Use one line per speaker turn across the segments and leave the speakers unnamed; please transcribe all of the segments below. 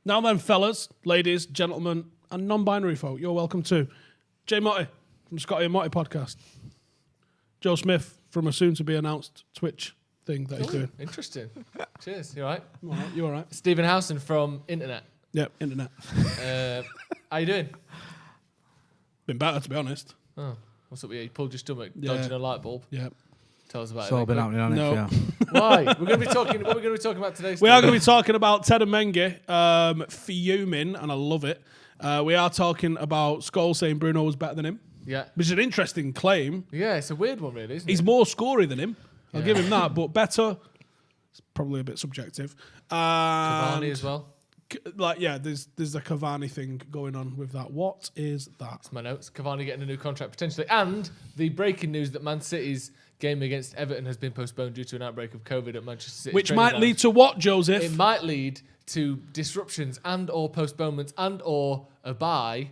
Now then, fellas, ladies, gentlemen, and non-binary folk, you're welcome to Jay Motti from Scotty and Motti Podcast. Joe Smith from a soon-to-be-announced Twitch thing that he's doing.
Interesting. Cheers. You all right?
All right, you all right?
Stephen Howson from Internet.
Yep, Internet.
How you doing?
Been better, to be honest.
Oh, what's up with you? You pulled your stomach, dodging a light bulb.
Yeah.
Tell us about
It's all been happening on
No.
it, yeah.
Why? We're going to be talking. What are we going to be talking about today?
We are going to be talking about Ted and Mengi fuming, and I love it. We are talking about Scholes saying Bruno was better than him,
Yeah.
which is an interesting claim.
Yeah, it's a weird one, really, isn't
He's
it?
more scory than him. I'll give him that, but better. It's probably a bit subjective.
Cavani as well.
There's a Cavani thing going on with that. What is that?
That's my notes. Cavani getting a new contract potentially. And the breaking news that Man City's game against Everton has been postponed due to an outbreak of COVID at Manchester City.
Which might lead to what, Joseph?
It might lead to disruptions and or postponements and or a bye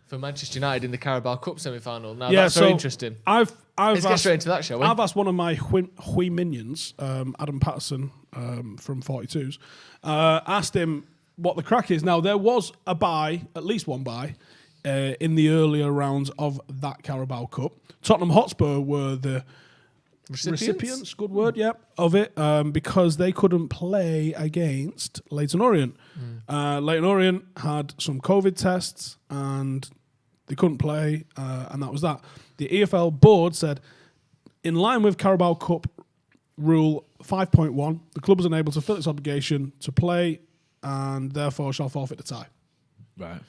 for Manchester United in the Carabao Cup semi-final. Now, that's very interesting.
Let's
get straight into that, shall we?
I've asked one of my Hui minions, Adam Patterson from 42s, asked him what the crack is. Now, there was a bye, at least one bye, in the earlier rounds of that Carabao Cup. Tottenham Hotspur were the recipients, good word, of it, because they couldn't play against Leyton Orient. Leyton Orient had some COVID tests and they couldn't play, and that was that. The EFL board said, in line with Carabao Cup rule 5.1, the club is unable to fulfill its obligation to play and therefore shall forfeit the tie.
Right.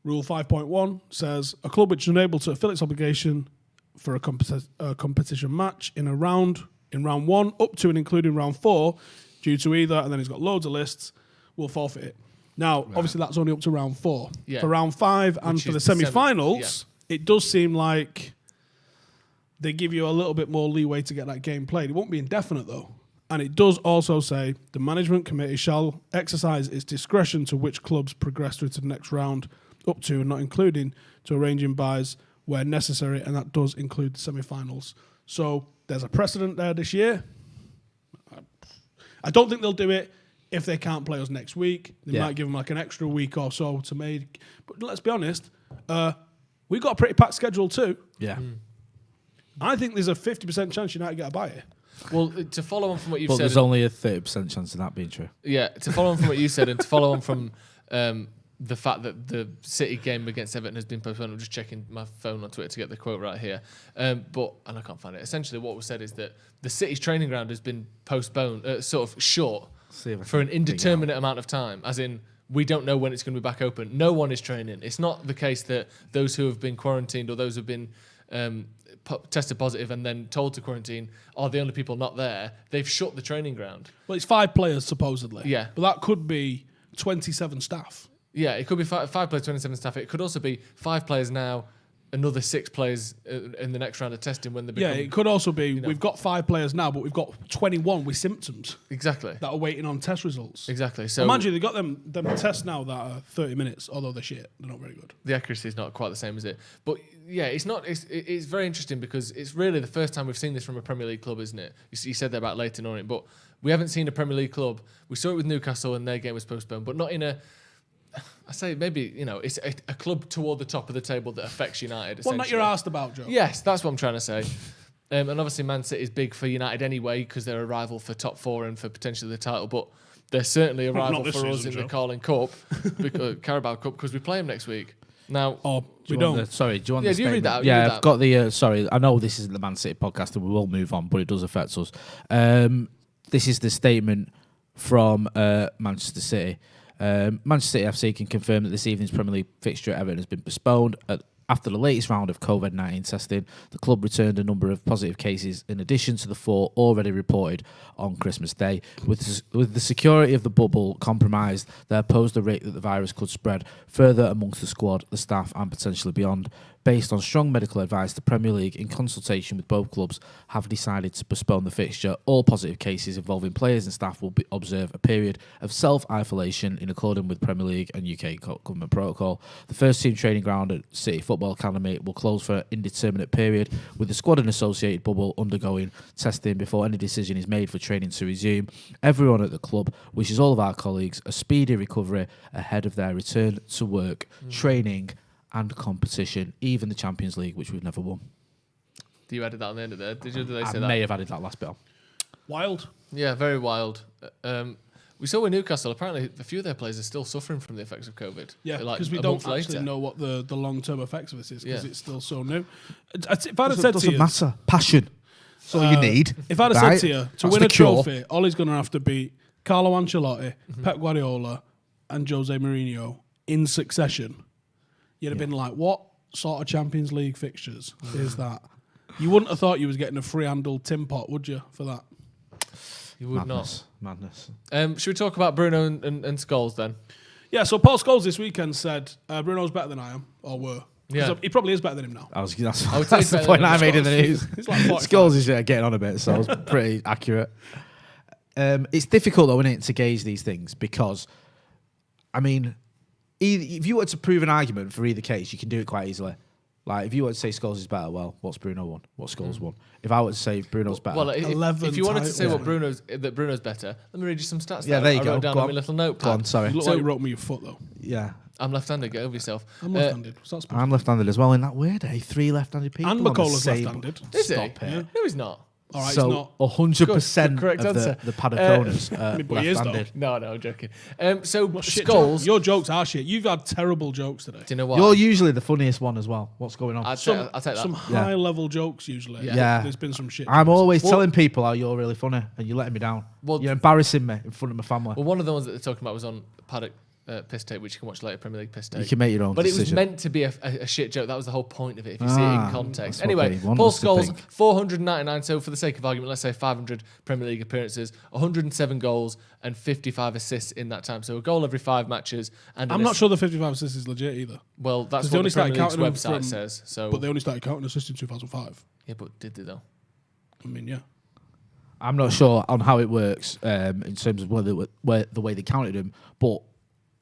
Rule 5.1 says a club which is unable to fulfill its obligation for a competition match in round 1 up to and including round 4 due to either, and then he's got loads of lists, will forfeit it. Now, obviously that's only up to round 4.
Yeah.
For round 5 and for the semi-finals, it does seem like they give you a little bit more leeway to get that game played. It won't be indefinite though. And it does also say the management committee shall exercise its discretion to which clubs progress through to the next round up to and not including to arranging buys where necessary, and that does include the semi-finals. So there's a precedent there this year. I don't think they'll do it if they can't play us next week. They might give them like an extra week or so to make. But let's be honest, we've got a pretty packed schedule too.
Yeah.
I think there's a 50% chance United get a bye here.
Well, to follow on from what you've
But
said...
there's only a 30% chance of that being true.
Yeah, to follow on from what you said and to follow on from the fact that the City game against Everton has been postponed. I'm just checking my phone on Twitter to get the quote right here. And I can't find it. Essentially what was said is that the City's training ground has been postponed, sort of short, for an indeterminate amount of time, as in we don't know when it's going to be back open. No one is training. It's not the case that those who have been quarantined or those who have been tested positive and then told to quarantine are the only people not there. They've shut the training ground.
Well, it's 5 players supposedly.
Yeah.
But that could be 27 staff.
Yeah, it could be 5 players, 27 staff. It could also be 5 players now, another 6 players in the next round of testing when they become...
Yeah, it could also be we've got 5 players now, but we've got 21 with symptoms.
Exactly.
That are waiting on test results.
Exactly. So
mind you, they've got them tests now that are 30 minutes, although they're shit. They're not very good.
The accuracy is not quite the same as it. But yeah, it's not. It's very interesting because it's really the first time we've seen this from a Premier League club, isn't it? You said that about Leyton Orient, but we haven't seen a Premier League club. We saw it with Newcastle and their game was postponed, but not in a... I say maybe, it's a club toward the top of the table that affects United.
One that you're asked about, Joe.
Yes, that's what I'm trying to say. And obviously Man City is big for United anyway because they're a rival for top 4 and for potentially the title, but they're certainly a rival for us in the Carling Cup, Carabao Cup, because we play them next week. Now,
we don't.
Do you want the
do you read that?
Yeah, I've got the... sorry, I know this isn't the Man City podcast and we will move on, but it does affect us. This is the statement from Manchester City. Manchester City FC can confirm that this evening's Premier League fixture at Everton has been postponed. After the latest round of COVID-19 testing, the club returned a number of positive cases in addition to the 4 already reported on Christmas Day. With the security of the bubble compromised, there posed a risk that the virus could spread further amongst the squad, the staff and potentially beyond. Based on strong medical advice, the Premier League, in consultation with both clubs, have decided to postpone the fixture. All positive cases involving players and staff will observe a period of self-isolation in accordance with Premier League and UK government protocol. The first team training ground at City Football Academy will close for an indeterminate period, with the squad and associated bubble undergoing testing before any decision is made for training to resume. Everyone at the club wishes all of our colleagues a speedy recovery ahead of their return to work, training and competition, even the Champions League, which we've never won.
You added that on the end of there. Did they say
I
that?
may have added that last bit on.
Wild.
Yeah, very wild. We saw with Newcastle, apparently a few of their players are still suffering from the effects of COVID.
Yeah,
like
because we
a
don't
month
actually
later.
know what the long-term effects of this is, because
Yeah.
it's still so new. If I'd have said to
Doesn't
you,
matter. Passion. That's all you need.
if I'd have
right?
said to you, to
That's
win
the
a
cure.
trophy, Ollie's going to have to beat Carlo Ancelotti, Pep Guardiola, and Jose Mourinho in succession, you'd have been like, what sort of Champions League fixtures is that? You wouldn't have thought you was getting a free-handled tin pot, would you, for that?
You would
Madness.
not. Should we talk about Bruno and Scholes then?
Yeah, so Paul Scholes this weekend said Bruno's better than I am, or were. 'Cause
Yeah.
he probably is better than him now.
That's
I would say
the
better
point
than
I made in the
Scholes.
news.
It's like 45.
Scholes is getting on a bit, so it's pretty accurate. It's difficult, though, isn't it, to gauge these things because, I mean, if you were to prove an argument for either case, you can do it quite easily. Like, if you were to say Scholes is better, well, what's Bruno won? What's Scholes won? If I were to say Bruno's better...
Well,
11
if you wanted to say
titles.
that Bruno's better, let me read you some stats.
yeah, there you
I
go.
wrote down
Go
on
on.
my little notepad.
Go on, sorry.
You look
So-
like you wrote me your foot, though.
Yeah.
I'm left-handed. Get over yourself.
I'm left-handed. What's that supposed
I'm left-handed as well. In that weird, 3 left-handed people.
And
on the
McCullough's
same-
left-handed.
Is he?
Stop it.
No, he's not.
All right,
So
it's not.
100%
Good, correct
of
answer.
the Paddock owners are
But he is, though.
left-handed.
No, I'm joking. So
What shit
Scholes.
joke? Your jokes are shit. You've had terrible jokes today.
Do you know what?
You're usually the funniest one as well. What's going on?
I'll take that.
Some
Yeah.
high-level jokes usually.
Yeah.
There's been some shit.
I'm
jokes.
always telling people how you're really funny, and you're letting me down.
Well-
You're embarrassing me in front of my family.
Well, one of the ones that they're talking about was on Paddock Piss Tape, which you can watch later, Premier League Piss Tape.
You can make your own
But
decision.
it was meant to be a shit joke. That was the whole point of it, if you see it in context.
that's
Anyway,
what he wants
Paul
us to
Scholes,
think.
499, so for the sake of argument, let's say 500 Premier League appearances, 107 goals and 55 assists in that time. So a goal every 5 matches. And
I'm not sure the 55 assists is legit either.
Well, that's
'Cause they
what
only
the Premier
started
League's
counting them
website
from-
says. So,
But they only started counting assists in 2005.
yeah, but did they though?
I mean, yeah.
I'm not sure on how it works in terms of the way they counted him, but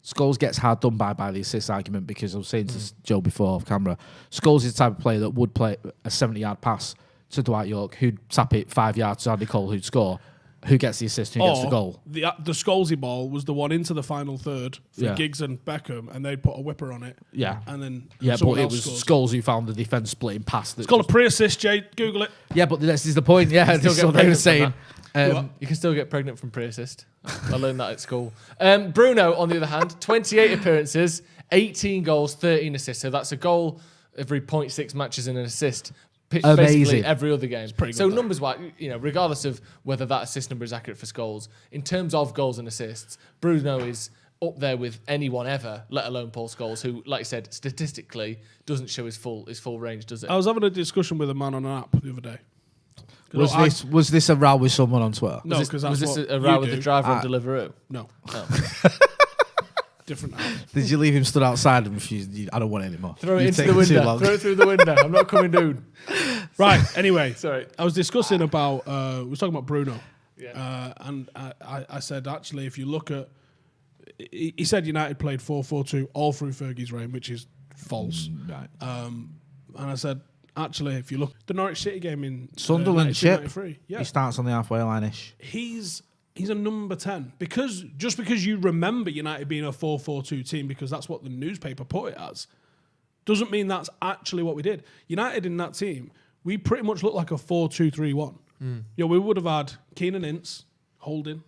Scholes gets hard done by the assist argument because I was saying to Joe before off camera, Scholes is the type of player that would play a 70-yard pass to Dwight York, who'd tap it 5 yards to Andy Cole, who'd score. Who gets the assist? Who gets the goal?
The Scholesy ball was the one into the final third for
Yeah.
Giggs and Beckham, and they'd put a whipper on it.
Yeah.
And then
Yeah,
someone
but it
else
was
scores.
Scholes who found the defence splitting pass.
It's called a pre-assist, Jay. Google it.
Yeah, but this is the point. Yeah,
Still
this is
get
what they were
pregnant from
saying.
You can still get pregnant from pre-assist. I learned that at school. Bruno, on the other hand, 28 appearances, 18 goals, 13 assists. So that's a goal every 0.6 matches and an assist.
Amazing.
Basically every other game.
pretty good,
So
though.
numbers-wise, regardless of whether that assist number is accurate for Scholes, in terms of goals and assists, Bruno is up there with anyone ever, let alone Paul Scholes, who, like I said, statistically doesn't show his full range, does it?
I was having a discussion with a man on an app the other day.
Was this a row with someone on Twitter?
No,
was
because
this,
that's
was this
what
a row
you
with
do.
the driver on Deliveroo?
No,
Oh.
different app.
Did you leave him stood outside and refused? I don't want it anymore.
Throw it
You've
into the
taken too
window.
long.
Throw it through the window. I'm not coming down.
Right. Anyway,
Sorry.
I was discussing about. We were talking about Bruno,
Yeah.
and I said actually, if you look at, he said United played 4-4-2 all through Fergie's reign, which is false.
Right.
And I said actually, if you look the Norwich City game in
Sunderland
92,
chip.
93, yeah,
He starts on the halfway line-ish.
he's a number 10 because you remember United being a 4-4-2 team because that's what the newspaper put it as, doesn't mean that's actually what we did. United in that team, we pretty much looked like a 4-2-3-1. We would have had Keenan Ince holding,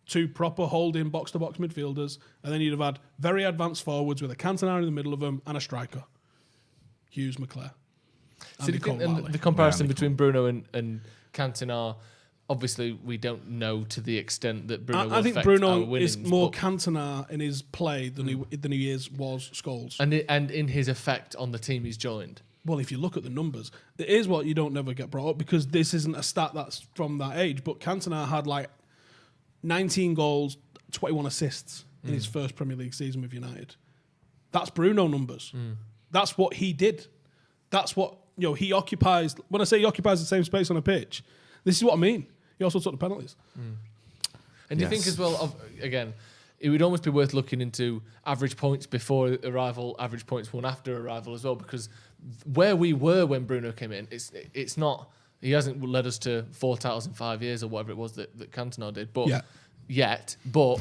2 proper holding box-to-box midfielders, and then you'd have had very advanced forwards with a Cantona in the middle of them and a striker, Hughes, McClare.
So do you think and the comparison between Bruno and Cantona, obviously we don't know to the extent that Bruno will
I think
affect our
Bruno
winnings,
is more
but-
Cantona in his play than he was Scholes.
and in his effect on the team he's joined.
Well, if you look at the numbers, it is what you don't never get brought up because this isn't a stat that's from that age. But Cantona had like 19 goals, 21 assists in his first Premier League season with United. That's Bruno numbers. That's what he did. That's what he occupies. When I say he occupies the same space on a pitch, this is what I mean. He also took the penalties.
And do you think as well, again, it would almost be worth looking into average points before arrival, average points won after arrival as well, because where we were when Bruno came in, it's not. He hasn't led us to 4 titles in 5 years or whatever it was that Cantona did, but but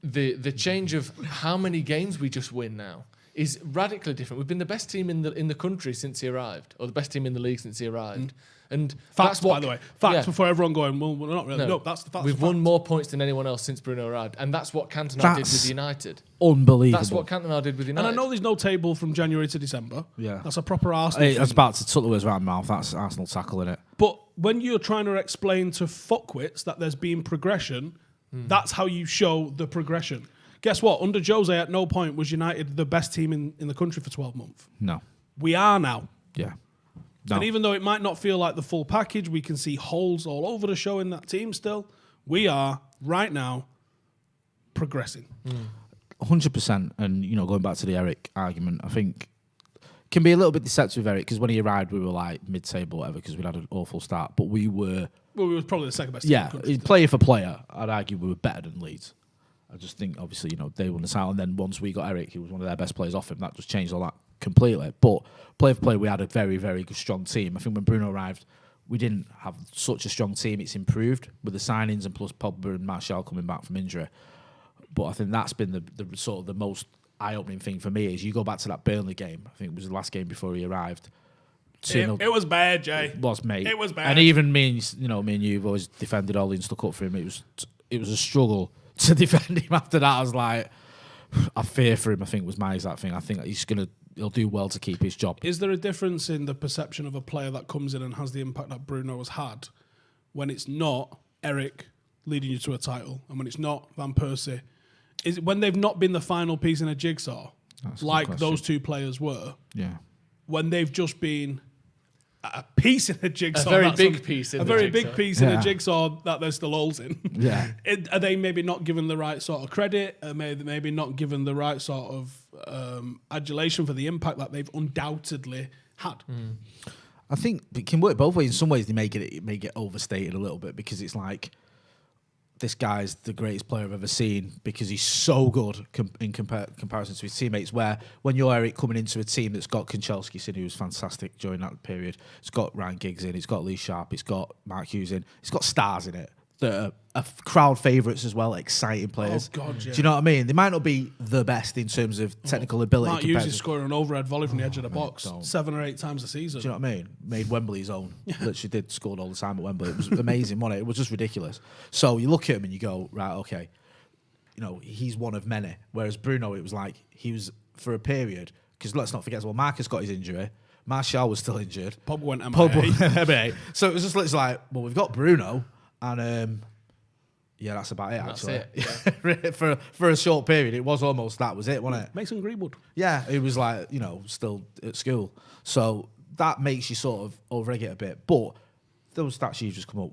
the change of how many games we just win now is radically different. We've been the best team in the country since he arrived, or the best team in the league since he arrived. And
facts, by the way. Facts before everyone going, well, we're not really. No, that's the facts.
We've won more points than anyone else since Bruno arrived. And that's what Cantona did with United.
Unbelievable.
That's what Cantona did with United.
And I know there's no table from January to December.
Yeah.
That's a proper Arsenal
I was about to tuck the words around my mouth. That's Arsenal tackle, innit?
But when you're trying to explain to fuckwits that there's been progression, that's how you show the progression. Guess what? Under Jose, at no point was United the best team in the country for 12 months.
No.
We are now.
Yeah. No.
And even though it might not feel like the full package, we can see holes all over the show in that team still. We are, right now, progressing.
100%. And, going back to the Eric argument, I think can be a little bit deceptive with Eric, because when he arrived, we were like mid-table or whatever, because we'd had an awful start. But we were...
Well, we were probably the second best team in the country.
Player for player, I'd argue we were better than Leeds. I just think, obviously, they won the title, and then once we got Eric, he was one of their best players off him. That just changed all that completely. But player for player, we had a very, very good, strong team. I think when Bruno arrived, we didn't have such a strong team. It's improved with the signings and plus Pogba and Martial coming back from injury. But I think that's been the sort of the most eye-opening thing for me is you go back to that Burnley game. I think it was the last game before he arrived.
It was bad, Jay.
It was, mate.
It was bad.
And even me and you've always defended Ollie and stuck up for him. It was a struggle to defend him after that. I was like, I fear for him, I think was my exact thing. I think he'll do well to keep his job.
Is there a difference in the perception of a player that comes in and has the impact that Bruno has had when it's not Eric leading you to a title and when it's not Van Persie? Is it when they've not been the final piece in a jigsaw, like those two players were?
Yeah.
When they've just been a piece in a jigsaw.
A very big piece in
a jigsaw that there's still holes in.
Yeah.
Are they maybe not given the right sort of credit? Are maybe not given the right sort of adulation for the impact that they've undoubtedly had?
I think it can work both ways. In some ways, they may get overstated a little bit because it's like, this guy's the greatest player I've ever seen because he's so good in comparison to his teammates. Where when you're Eric coming into a team that's got Kanchelskis in, who was fantastic during that period, it's got Ryan Giggs in, it's got Lee Sharp, it's got Mark Hughes in, it's got stars in it that are crowd favourites as well, exciting players.
Oh God, yeah.
Do you know what I mean? They might not be the best in terms of technical ability.
Mark Hughes is scoring an overhead volley from the edge of the box 7 or 8 times a season.
Do you know what I mean? Made Wembley his own. Literally did, scored all the time at Wembley. It was amazing, wasn't it? It was just ridiculous. So you look at him and you go, right, okay, he's one of many. Whereas Bruno, it was like he was for a period, because let's not forget, well, Marcus got his injury. Martial was still injured.
Pogba went MIA.
So it was just literally like, well, we've got Bruno, and that's about it, actually.
That's it, yeah.
for a short period, it was almost that was it, wasn't it?
Mason Greenwood.
Yeah, it was like, still at school. So that makes you sort of overegg it a bit. But those stats you've just come up,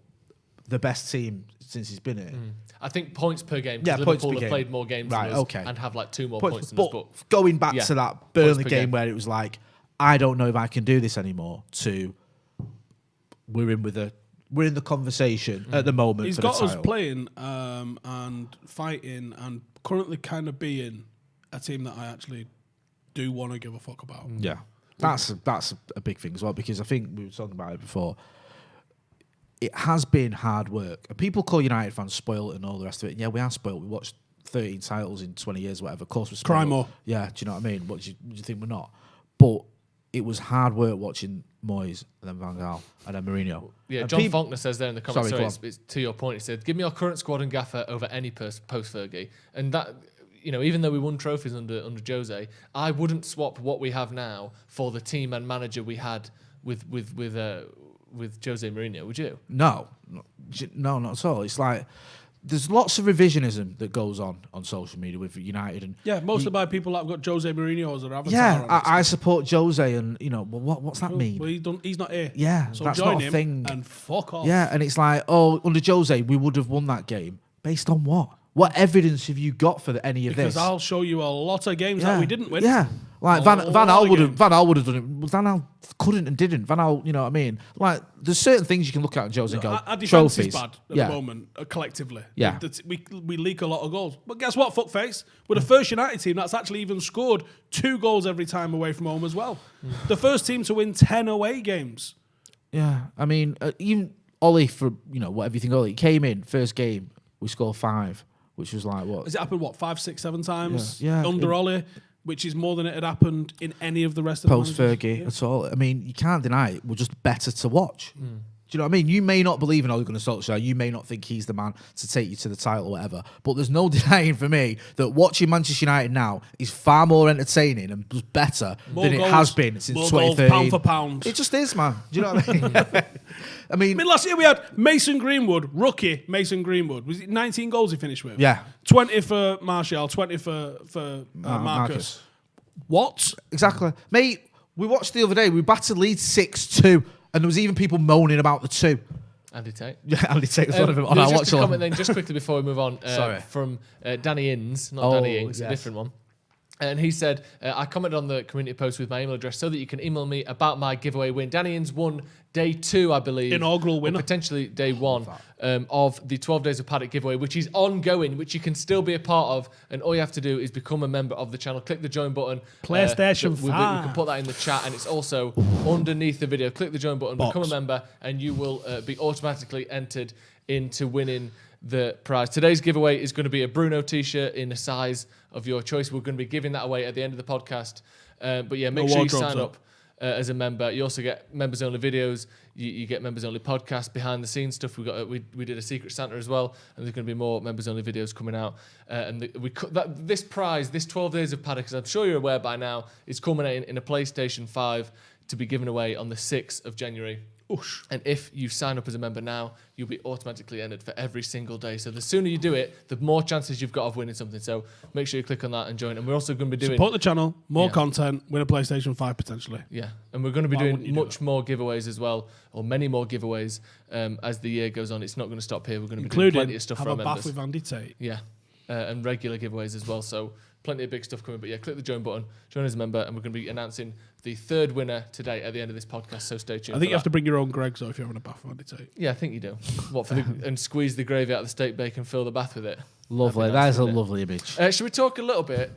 the best team since he's been here.
I think points per game,
Yeah,
because Liverpool have played more games than us and have like 2 more points than us.
But going back to that Burnley game where it was like, I don't know if I can do this anymore, to we're in the conversation at the moment.
He's
for
got
the
us
title.
playing and fighting and currently kind of being a team that I actually do want to give a fuck about.
Yeah, that's a big thing as well, because I think we were talking about it before. It has been hard work, and people call United fans spoiled and all the rest of it. And yeah, we are spoiled. We watched 13 titles in 20 years, whatever. Of course, we're spoiled.
Cry more.
Yeah, do you know what I mean? What do you think we're not? But it was hard work watching Moyes and then Van Gaal and then Mourinho.
Yeah,
and
John Faulkner says there in the comments,
it's
to your point, he said, give me your current squad and gaffer over any post-Fergie. And that, even though we won trophies under Jose, I wouldn't swap what we have now for the team and manager we had with Jose Mourinho, would you?
No, not at all. It's like, there's lots of revisionism that goes on social media with United, and
mostly by people that have got Jose Mourinho as their avatar.
Yeah, I support Jose, and what's that mean?
Well, he's not here.
Yeah,
so
that's
join
not a
him
thing.
and fuck off.
Yeah, and it's like, under Jose, we would have won that game based on what? What evidence have you got for any of this?
Because I'll show you a lot of games that we didn't win.
Yeah, Like Van Gaal would have done it. Van Gaal couldn't and didn't. Van Gaal, you know what I mean? Like there's certain things you can look at in Joe's and go.
Our defense
trophies.
is bad at the moment, collectively.
Yeah.
We leak a lot of goals. But guess what, fuckface? We're the first United team that's actually even scored 2 goals every time away from home as well. The first team to win 10 away games.
Yeah, I mean, even Ollie, for whatever you think, Ollie came in first game, we scored 5, which was like what?
Has it happened 5, 6, 7 times?
Yeah.
Under Ollie, which is more than it had happened in any of the rest of
post Fergie at all. I mean, you can't deny it. We're just better to watch. Do you know what I mean? You may not believe in Ole Gunnar Solskjaer. You may not think he's the man to take you to the title or whatever. But there's no denying for me that watching Manchester United now is far more entertaining and better than it has been since 2013.
Pound for pound.
It just is, man. Do you know what I mean? I mean,
last year we had Mason Greenwood, rookie Mason Greenwood. Was it 19 goals he finished with?
Yeah.
20 for Martial, 20 for Marcus. What?
Exactly. Mate, we watched the other day, we battered Leeds 6-2. And there was even people moaning about the 2.
Andy Tate.
Yeah, Andy Tate was one of them on our watch
just a comment then, just quickly before we move on. From Danny Inns, not Danny Ings, yes. A different one. And he said, I commented on the community post with my email address so that you can email me about my giveaway win. Danny Inns won day 2, I believe.
Inaugural winner.
Potentially day 1 of the 12 Days of Paddock giveaway, which is ongoing, which you can still be a part of. And all you have to do is become a member of the channel. Click the join button.
PlayStation 5.
We can put that in the chat. And it's also underneath the video. Click the join button, become a member, and you will be automatically entered into winning the prize. Today's giveaway is going to be a Bruno t-shirt in a size of your choice. We're going to be giving that away at the end of the podcast. But yeah, make sure you sign up as a member. You also get members only videos. You get members only podcasts, behind the scenes stuff. We did a Secret Santa as well, and there's going to be more members only videos coming out. This prize, this 12 Days of Paddock, as I'm sure you're aware by now, is culminating in a PlayStation 5 to be given away on the 6th of January. Oosh. And if you sign up as a member now, you'll be automatically entered for every single day. So the sooner you do it, the more chances you've got of winning something. So make sure you click on that and join. And we're also going to be doing...
Support the channel, more content, win a PlayStation 5 potentially.
Yeah, and we're going to be doing much more giveaways as well, or many more giveaways as the year goes on. It's not going to stop here. We're going to be doing plenty of stuff for our members.
Have a bath with Andy Tate.
Yeah, and regular giveaways as well. So plenty of big stuff coming. But yeah, click the join button, join as a member, and we're going to be announcing the 3rd winner today at the end of this podcast. So stay tuned.
I think you have to bring your own Greg, so if you're having a bath with Andy Tate.
Yeah, I think you do. And squeeze the gravy out of the steak bake and fill the bath with it.
Lovely. That is a lovely image.
Should we talk a little bit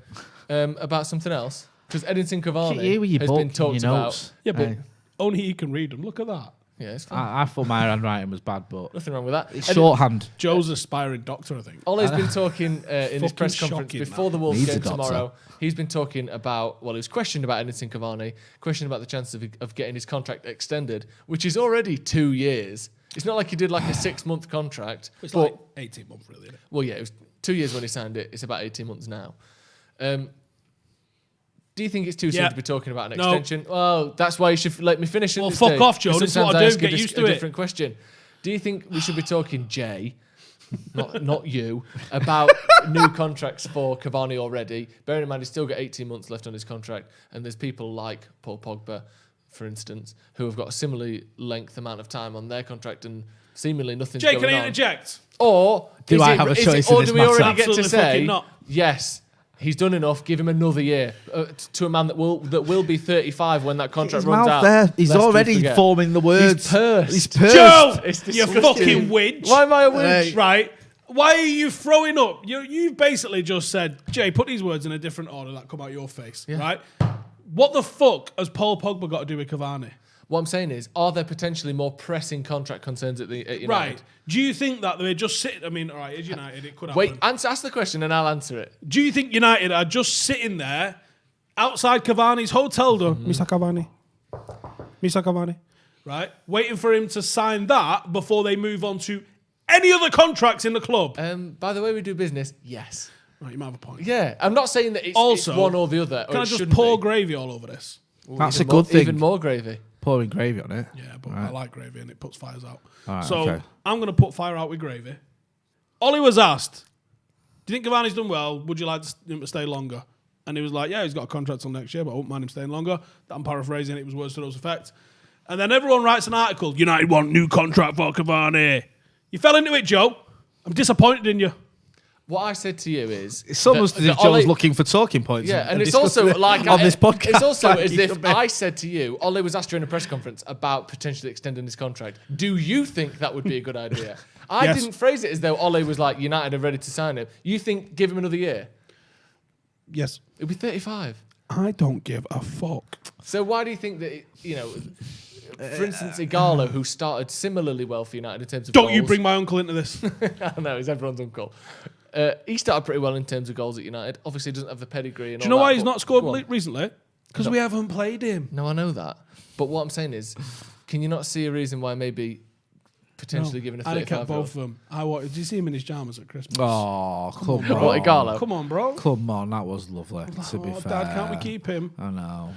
about something else? Because Edinson Cavani has been talked about.
Yeah, but only he can read them. Look at that.
Yeah, it's fine.
I thought my handwriting was bad, but
nothing wrong with that.
It's shorthand.
Joe's aspiring doctor, I think.
Ollie's been talking in his press conference before the Wolves game tomorrow. He's been talking about, he was questioned about Edinson Cavani, questioned about the chances of getting his contract extended, which is already 2 years. It's not like he did like a 6-month contract.
It's like 18 months, really, isn't it?
Well, yeah, it was 2 years when he signed it. It's about 18 months now. Do you think it's too soon to be talking about an extension? Well, that's why you should let me finish.
Well, fuck off, Joe. This is what I do. Get used to it.
Different question. Do you think we should be talking, Jay, not you, about new contracts for Cavani already? Bearing in mind he's still got 18 months left on his contract, and there's people like Paul Pogba, for instance, who have got a similarly length amount of time on their contract, and seemingly nothing's going on.
Jay, can I interject?
Or
do I have a choice in this matter?
Or do we already get
Absolutely
to say
not.
yes? He's done enough. Give him another year to a man that will be 35 when that contract runs out.
There. He's already forming the words.
He's pursed.
Joe, you fucking witch.
Why am I a witch?
Right. Why are you throwing up? You've basically just said, Jay, put these words in a different order that come out your face, right? What the fuck has Paul Pogba got to do with Cavani?
What I'm saying is, are there potentially more pressing contract concerns at United?
Right. Do you think that they're just sitting... I mean, all right, it's United, it could happen.
Wait, ask the question and I'll answer it.
Do you think United are just sitting there outside Cavani's hotel door? Mr. Cavani. Right? Waiting for him to sign that before they move on to any other contracts in the club?
By the way we do business, yes.
Right, you might have a point.
Yeah, I'm not saying that it's one or the other.
Can I just pour gravy all over this?
That's a good thing.
Even more gravy.
Pouring gravy on it.
Yeah, but I like gravy and it puts fires out.
Right,
so I'm going to put fire out with gravy. Ollie was asked, do you think Cavani's done well? Would you like him to stay longer? And he was like, yeah, he's got a contract till next year, but I won't mind him staying longer. I'm paraphrasing, it was words to those effect. And then everyone writes an article, United want new contract for Cavani. You fell into it, Joe. I'm disappointed in you.
What I said to you is...
It's almost as if Joe's looking for talking points.
Yeah, and it's also like...
on this podcast.
It's also as if I said to you, Ole was asked during a press conference about potentially extending his contract. Do you think that would be a good idea? I didn't phrase it as though Ole was like, United are ready to sign him. You think give him another year?
Yes.
It'll be 35.
I don't give a fuck.
So why do you think that, for instance, Igalo, who started similarly well for United in terms of
Don't
goals,
you bring my uncle into this.
I know, he's everyone's uncle. He started pretty well in terms of goals at United. Obviously, he doesn't have the pedigree. And
Do you know why he's not scored recently? Because we haven't played him.
No, I know that. But what I'm saying is, can you not see a reason why maybe potentially giving a 35?
I kept both of them. Did you see him in his jammers at Christmas?
Oh, come on.
What, Igalo?
Come on, bro.
Come on, that was lovely, to be fair.
Dad, can't we keep him?
I know.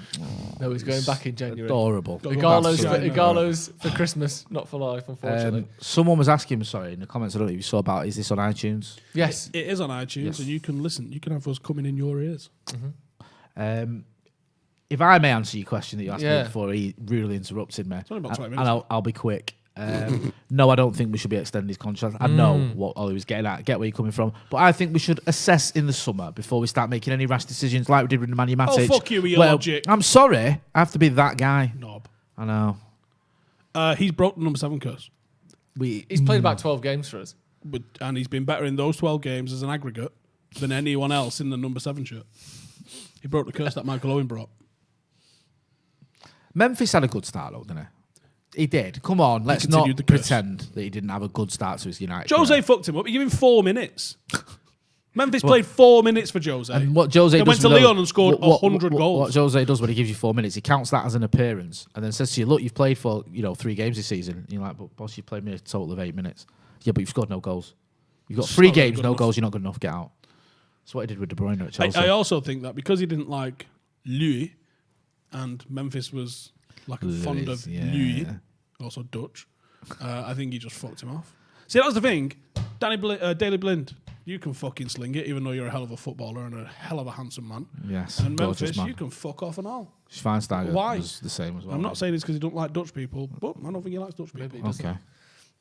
No, he's going back in January.
Adorable.
Igalo's for Christmas, not for life, unfortunately.
Someone was asking, in the comments, I don't know if you saw about, is this on iTunes?
Yes.
It is on iTunes, and you can listen. You can have us coming in your ears.
Mm-hmm. If I may answer your question that you asked me before he rudely interrupted me,
It's only about 20 minutes.
and I'll be quick. No, I don't think we should be extending his contract. I know what Ollie was getting at, get where you're coming from, but I think we should assess in the summer before we start making any rash decisions like we did with Nemanja Matic.
Oh, fuck you with your logic.
I'm sorry, I have to be that guy.
Knob.
I know.
He's broken the number 7 curse.
He's played about 12 games for us.
And he's been better in those 12 games as an aggregate than anyone else in the number 7 shirt. He broke the curse that Michael Owen brought.
Memphis had a good start, though, didn't he? He did. Come on, let's not pretend that he didn't have a good start to his United.
Jose fucked him up. He gave him 4 minutes. Memphis played 4 minutes for Jose.
And what Jose
went to Lyon and scored 100 goals.
What Jose does when he gives you 4 minutes, he counts that as an appearance and then says to you, look, you've played for 3 games this season. And you're like, but boss, you played me a total of 8 minutes. Yeah, but you've scored no goals. You've got 3 games, no goals, you're not good enough, get out. That's what he did with De Bruyne at Chelsea.
I also think that because he didn't like Louis, and Memphis was fond of Louis, also Dutch, I think he just fucked him off. See, that was the thing. Daley Blind, you can fucking sling it, even though you're a hell of a footballer and a hell of a handsome man.
Yes,
and Memphis,
man.
you can fuck off and all.
Schweinsteiger
Why?
was the same as well.
I'm not saying it's because he don't like Dutch people, but I don't think he likes Dutch people.
Maybe he doesn't.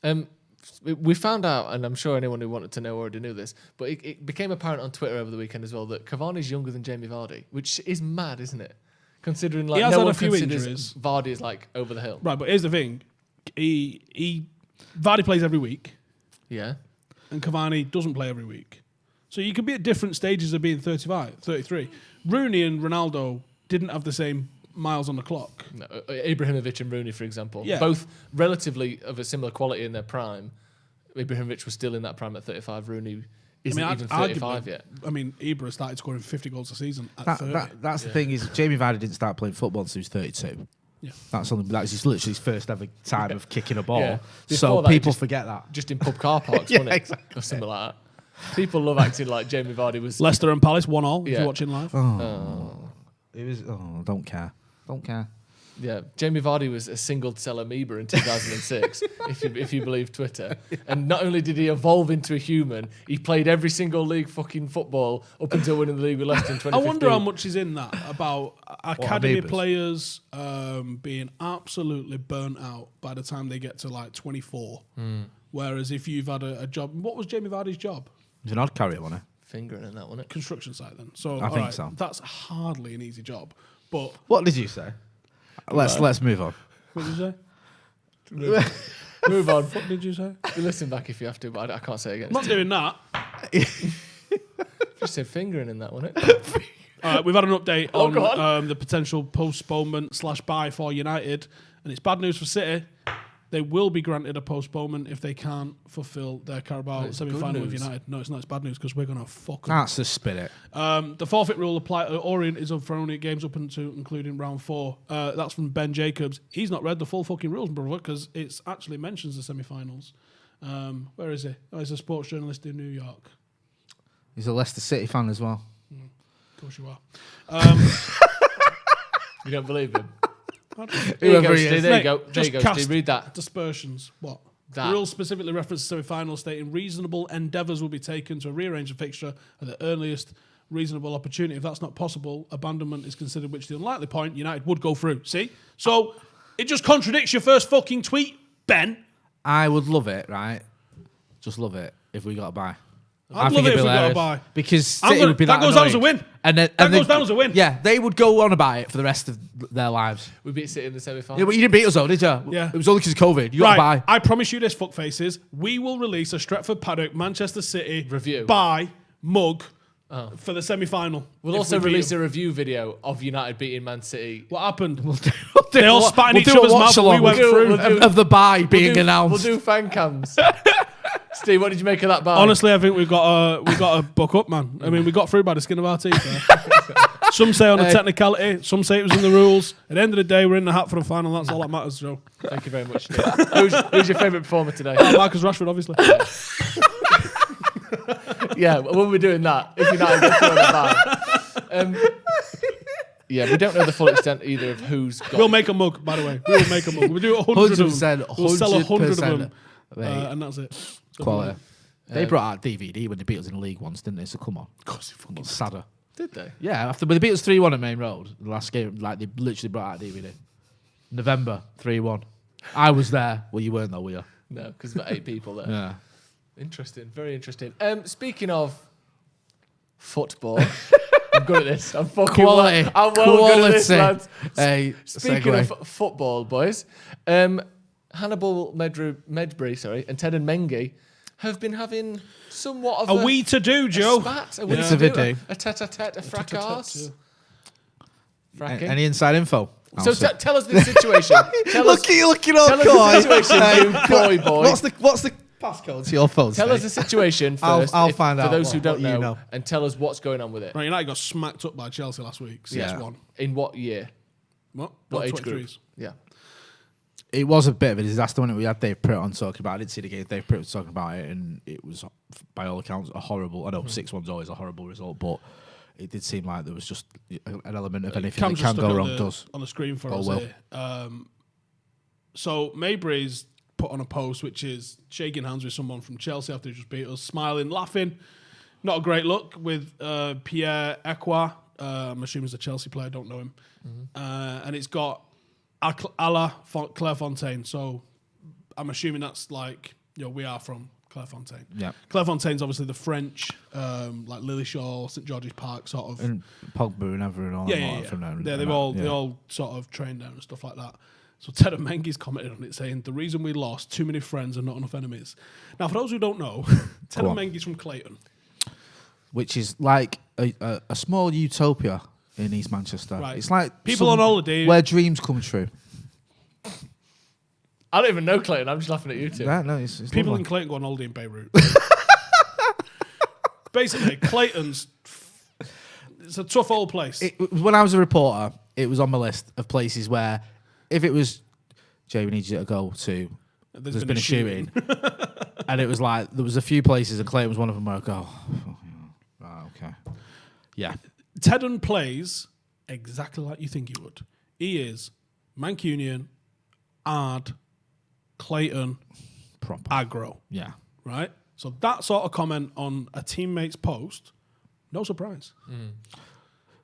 Okay.
We found out, and I'm sure anyone who wanted to know already knew this, but it became apparent on Twitter over the weekend as well that Cavani's younger than Jamie Vardy, which is mad, isn't it? Considering
he has
no
had
one
a few
considers
injuries.
Vardy is over the hill.
Right, but here's the thing. Vardy plays every week.
Yeah.
And Cavani doesn't play every week. So you could be at different stages of being 35, 33. Rooney and Ronaldo didn't have the same miles on the clock.
No, Ibrahimovic and Rooney, for example,
Yeah.
both relatively of a similar quality in their prime. Ibrahimovic was still in that prime at 35. Rooney isn't even 35 yet.
I mean, Ibra started scoring 50 goals a season at 30.
That's the thing is Jamie Vardy didn't start playing football until he was 32.
Yeah.
That's literally his first ever time of kicking a ball.
Yeah.
So
Before that,
people forget that.
Just in pub car parks,
Yeah,
wasn't it?
exactly.
Or something like that. People love acting like Jamie Vardy was...
Leicester and Palace 1-1 if
Yeah.
you're watching live.
It was. Oh, don't care. Don't care.
Yeah, Jamie Vardy was a single-cell amoeba in 2006, if you believe Twitter. And not only did he evolve into a human, he played every single league fucking football up until winning the league with Leicester in 2015.
I wonder how much is in that about academy
amoebas?
players being absolutely burnt out by the time they get to 24. Whereas if you've had a job... What was Jamie Vardy's job?
He's an odd carrier, wasn't
Fingering in that, wasn't it?
Construction site then. So
I think so.
That's hardly an easy job. But
he? What did you say? Let's move on.
what did you say?
Move on.
What did you say?
Listen back if you have to, but I can't say it again.
I'm not doing that.
Just said fingering in that, wasn't it?
All right, we've had an update
Oh, go
on the potential postponement/buy for United, and it's bad news for City. They will be granted a postponement if they can't fulfil their Carabao
It's
semi-final
good
with
news.
United. No, it's not. It's bad news because we're going to fuck them.
That's the spirit.
The forfeit rule apply. Orient is up for only games up until including round 4. That's from Ben Jacobs. He's not read the full fucking rules, brother, because it actually mentions the semi-finals. Where is he? Oh, he's a sports journalist in New York.
He's a Leicester City fan as well.
Of course you are.
You don't believe him?
Whoever
There you go,
he
Steve.
is.
There you
Mate,
go. There
just
you go,
cast
Steve. Read that.
Dispersions. What?
That.
The rules specifically reference the semi-final, stating reasonable endeavours will be taken to rearrange the fixture at the earliest reasonable opportunity. If that's not possible, abandonment is considered, which is the unlikely point. United would go through. See? So it just contradicts your first fucking tweet, Ben.
I would love it, right? Just love it if we got a buy.
I'd love it if we got a bye.
Because City would be
that goes down as a win.
That
goes down as a win.
Yeah, they would go on about it for the rest of their lives.
We beat City in the semi-final.
Yeah, but you didn't beat us though, did you?
Yeah.
It was only because of COVID. You got to buy.
I promise you this, fuckfaces. We will release a Stretford Paddock Manchester City
review
buy mug for the semi-final.
We'll also release a review video of United beating Man City.
What happened? They all spat in each other's mouth and we went through.
Of the buy being announced.
We'll do fan cams. Steve, what did you make of that buy?
Honestly, I think we've got to buck up, man. I mean, we got through by the skin of our teeth. Some say on a technicality, some say it was in the rules. At the end of the day, we're in the hat for the final. That's all that matters, Joe.
Thank you very much, Steve. Who's your favourite performer today?
Marcus Rashford, obviously.
Yeah, we'll be doing that if United get thrown a buy. Yeah, we don't know the full extent either of who's got.
We'll make a mug, by the way. We'll make a mug. We'll do 100 of them. We'll sell 100 of them. And that's it.
Quality. They brought out DVD when they beat us in the league once, didn't they? So come on.
Of course, fucking
sadder.
Did they?
Yeah, when they beat us 3-1 at Main Road, the last game, like they literally brought out DVD. November 3-1. I was there. Well, you weren't though, were you?
No, because there were 8 people there.
Yeah.
Interesting. Very interesting. Speaking of football, I'm good at this. I'm fucking
quality.
I'm well good at this, lads.
Hey,
speaking of football, boys, Hannibal Medbury, and Ted and Mengi have been having somewhat of
a we to do, Joe.
A spat, a tete-a-tete, a fracas.
Any inside info?
So tell us the situation. Tell us the situation, you boy.
What's the passcode to your phone?
Tell us the situation first.
I'll find out
for those who don't
know,
know, and tell us what's going on with it.
Right, United got smacked up by Chelsea last week. 6-1.
In what year?
What
age group? Yeah.
It was a bit of a disaster when we had Dave Pritt on talking about it. I didn't see the game. Dave Pritt was talking about it, and it was, by all accounts, a horrible. I know 6-1's always a horrible result, but it did seem like there was just an element of anything that can go wrong. Does
on the screen for us here. So Maybury's put on a post which is shaking hands with someone from Chelsea after he just beat us, smiling, laughing. Not a great look with Pierre Ekwa. I'm assuming he's a Chelsea player. Don't know him. And it's got a la Clairefontaine. So I'm assuming that's like, we are from Clairefontaine.
Yeah.
Clairefontaine's obviously the French, like Lilleshall, St George's Park sort of.
And Pogba and everyone all from there.
Yeah, they all sort of trained there and stuff like that. So Ted and Mengi's commented on it saying, the reason we lost, too many friends and not enough enemies. Now, for those who don't know, Ted and Mengi's from Clayton.
Which is like a small utopia in East Manchester.
Right.
It's like
people on holiday
where dreams come true.
I don't even know Clayton. I'm just laughing at you two.
Yeah, no, it's
people
lovely.
in Clayton go on holiday in Beirut. Basically, Clayton's it's a tough old place.
When I was a reporter, it was on my list of places where if it was, Jay, we need you to go to, there's been a shooting. And it was like, there was a few places, and Clayton was one of them where I go, okay. Yeah.
Tedden plays exactly like you think he would. He is Mancunian, hard, Clayton,
proper
aggro.
Yeah.
Right? So that sort of comment on a teammate's post, no surprise.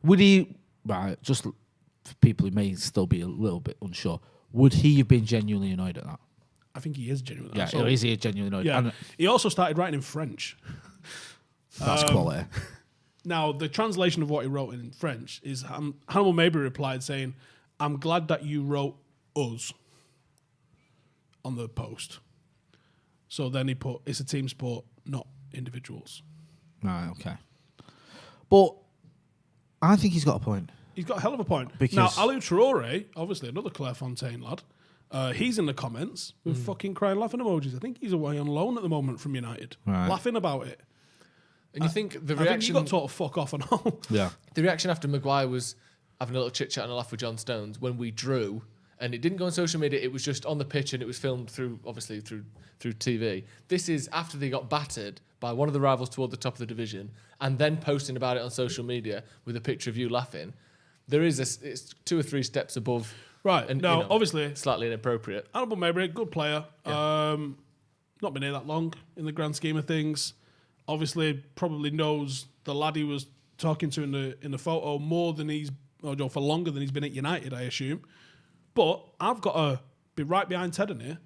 Would he, right, just for people who may still be a little bit unsure, would he have been genuinely annoyed at that?
I think he is genuinely
annoyed. Yeah, is he genuinely annoyed?
Yeah.
And
he also started writing in French.
That's quality.
Now, the translation of what he wrote in French is Hannibal Maybury replied saying, I'm glad that you wrote us on the post. So then he put, it's a team sport, not individuals.
Right, okay. But I think he's got a point.
He's got a hell of a point.
Because
now, Aliou Traore, obviously another Clairefontaine lad, he's in the comments with fucking crying laughing emojis. I think he's away on loan at the moment from United, laughing about it.
And you think the reaction...
I think you got told to fuck off and all.
Yeah.
The reaction after Maguire was having a little chit-chat and a laugh with John Stones when we drew, and it didn't go on social media, it was just on the pitch and it was filmed through TV. This is after they got battered by one of the rivals toward the top of the division and then posting about it on social media with a picture of you laughing. It's 2 or 3 steps above.
Right. And now, obviously...
Slightly inappropriate.
Hannibal Maybury, good player.
Yeah.
Not been here that long in the grand scheme of things. Obviously, probably knows the lad he was talking to in the photo more than for longer than he's been at United, I assume. But I've got to be right behind Ted in here.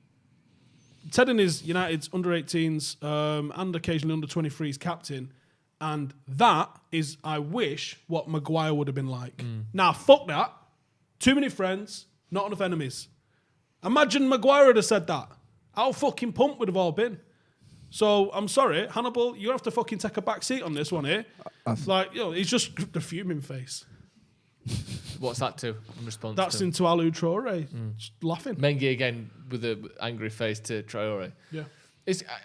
Tedden is United's under-18s and occasionally under-23s captain, and that is, I wish, what Maguire would have been like. Now, fuck that. Too many friends, not enough enemies. Imagine Maguire had said that. How fucking pumped would have all been. So, I'm sorry, Hannibal, you have to fucking take a back seat on this one here. He's just the fuming face.
What's that to in response
That's
to?
into Alu Traore. Just laughing.
Mengi again with an angry face to Traore.
Yeah.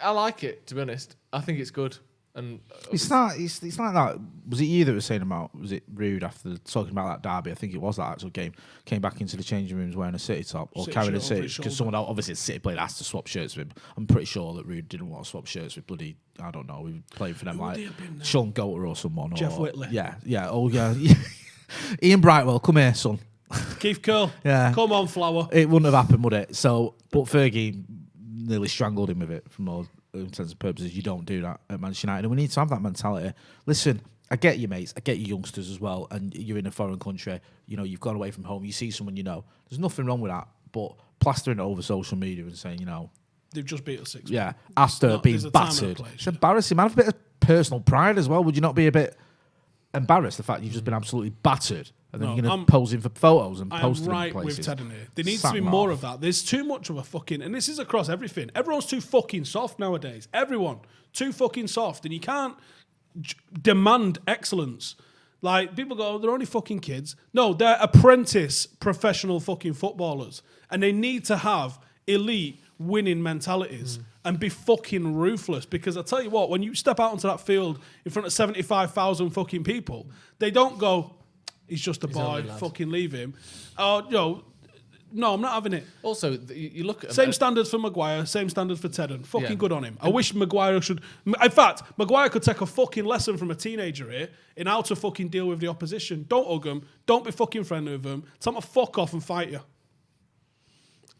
I like it, to be honest. I think it's good. And
It's like that. Was it you that was saying about, was it Rude after talking about that derby? I think it was that actual game. Came back into the changing rooms wearing a City top or
City
carrying a
shirt over
City,
his
because
shoulder.
someone else, obviously City player asked to swap shirts with him. I'm pretty sure that Rude didn't want to swap shirts with bloody, I don't know, we were playing for them
Who would
like
he have been then?
Sean Goater or someone.
Jeff
or,
Whitley.
Yeah. Oh yeah. Ian Brightwell, come here, son.
Keith Curl.
Yeah.
Come on, Flower.
It wouldn't have happened, would it? So, but Fergie nearly strangled him with it from all intents and purposes. You don't do that at Manchester United, and we need to have that mentality. Listen, I get you, mates. I get you, youngsters as well, and you're in a foreign country. You know, you've gone away from home. You see someone you know. There's nothing wrong with that, but plastering it over social media and saying,
They've just beat us 6.
yeah, after being
there's a time and a
battered,
place,
it's embarrassing. Man, have a bit of personal pride as well. Would you not be a bit embarrassed the fact you've just been absolutely battered, and then
No,
you're going to pose in for photos and
I'm
post them
right
in places?
with Tedden here. There needs
Sack
to be
him
more
off.
of that. There's too much of a fucking, and this is across everything. Everyone's too fucking soft nowadays. Everyone too fucking soft, and you can't demand excellence. Like, people go, they're only fucking kids. No, they're apprentice professional fucking footballers, and they need to have elite winning mentalities and be fucking ruthless. Because I tell you what, when you step out onto that field in front of 75,000 fucking people, they don't go, he's just a boy,
only lad.
fucking leave him. No, I'm not having it.
also, you look at
Same standards for Maguire, same standards for Tedden. Fucking
Yeah.
good on him. I wish Maguire should... In fact, Maguire could take a fucking lesson from a teenager here in how to fucking deal with the opposition. Don't hug them. Don't be fucking friendly with them. Tell them to fuck off and fight you.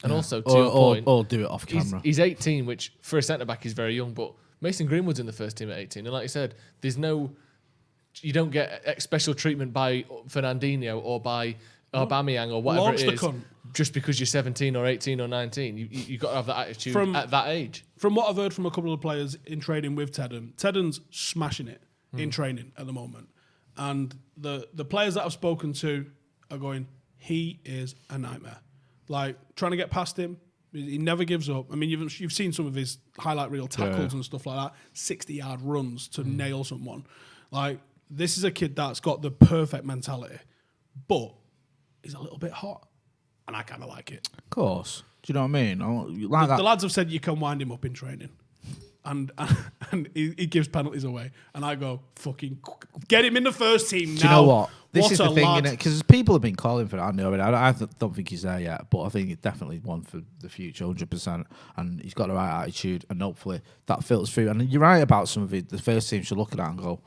And also, to your point,
or do it off camera.
he's 18, which for a centre-back is very young, but Mason Greenwood's in the first team at 18. And like you said, you don't get special treatment by Fernandinho or by Aubameyang or whatever
Launch
it
the
is,
cunt.
just because you're 17 or 18 or 19. You got to have that attitude at that age.
From what I've heard from a couple of players in training with Tedden's smashing it in training at the moment. And the players that I've spoken to are going, he is a nightmare. Like, trying to get past him, he never gives up. I mean, you've seen some of his highlight reel tackles and stuff like that, 60-yard runs to nail someone. Like, this is a kid that's got the perfect mentality, but he's a little bit hot, and I kind of like it.
Of course. Do you know what I mean? Like that.
The lads have said you can wind him up in training. And he gives penalties away. And I go, fucking get him in the first team now.
Do you know what? This is
a
the thing,
lad.
innit? Because people have been calling for that. I know already. I don't think he's there yet, but I think it's definitely one for the future, 100%. And he's got the right attitude, and hopefully that filters through. And you're right about some of it. The first team should look at that and go,